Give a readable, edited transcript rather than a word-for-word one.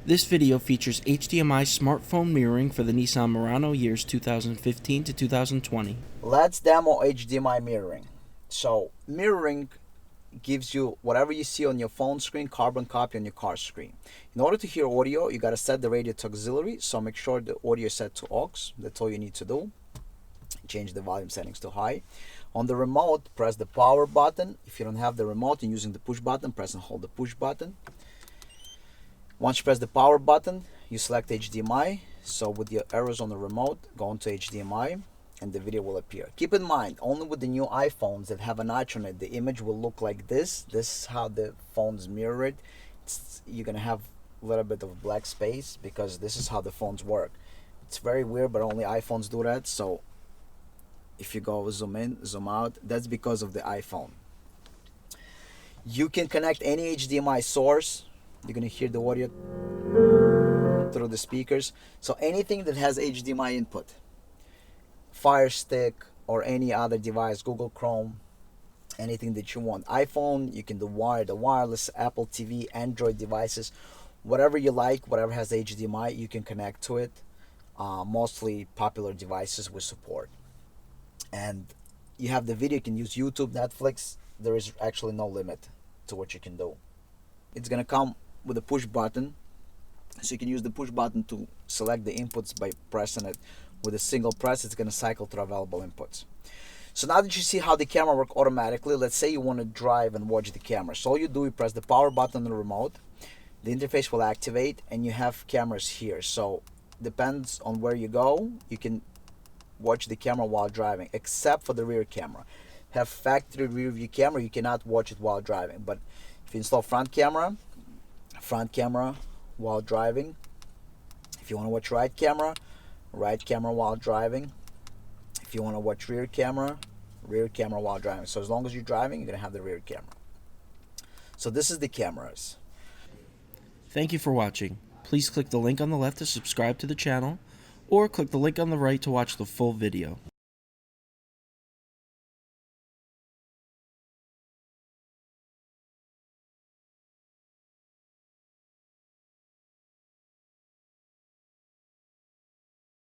This video features HDMI smartphone mirroring for the Nissan Murano years 2015 to 2020. Let's demo HDMI mirroring. So mirroring gives you whatever you see on your phone screen, carbon copy on your car screen. In order to hear audio, you got to set the radio to auxiliary, so make sure the audio is set to aux. That's all you need to do. Change the volume settings to high. On the remote, press the power button. If you don't have the remote and using the push button, press and hold the push button. Once you press the power button, you select HDMI. So with your arrows on the remote, go into HDMI and the video will appear. Keep in mind, only with the new iPhones that have a notch on it, the image will look like this. This is how the phones mirror it. You're going to have a little bit of black space because this is how the phones work. It's very weird, but only iPhones do that. So if you go zoom in, zoom out, that's because of the iPhone. You can connect any HDMI source. You're going to hear the audio through the speakers. So anything that has HDMI input, Fire Stick or any other device, Google Chrome, anything that you want. iPhone, you can do wired or wireless, Apple TV, Android devices, whatever you like, whatever has HDMI, you can connect to it. Mostly popular devices with support. And you have the video, you can use YouTube, Netflix. There is actually no limit to what you can do. It's going to come with a push button, so you can use the push button to select the inputs by pressing it. With a single press, it's going to cycle through available inputs. So now that you see how the camera works automatically, let's say you want to drive and watch the camera. So all you do, you press the power button on the remote, the interface will activate, and you have cameras here. So depends on where you go, you can watch the camera while driving, except for the rear camera. Have factory rear view camera, you cannot watch it while driving. But if you install front camera while driving. If you want to watch right camera while driving. If you want to watch rear camera while driving. So as long as you're driving, you're going to have the rear camera. So this is the cameras. Thank you for watching. Please click the link on the left to subscribe to the channel, or click the link on the right to watch the full video.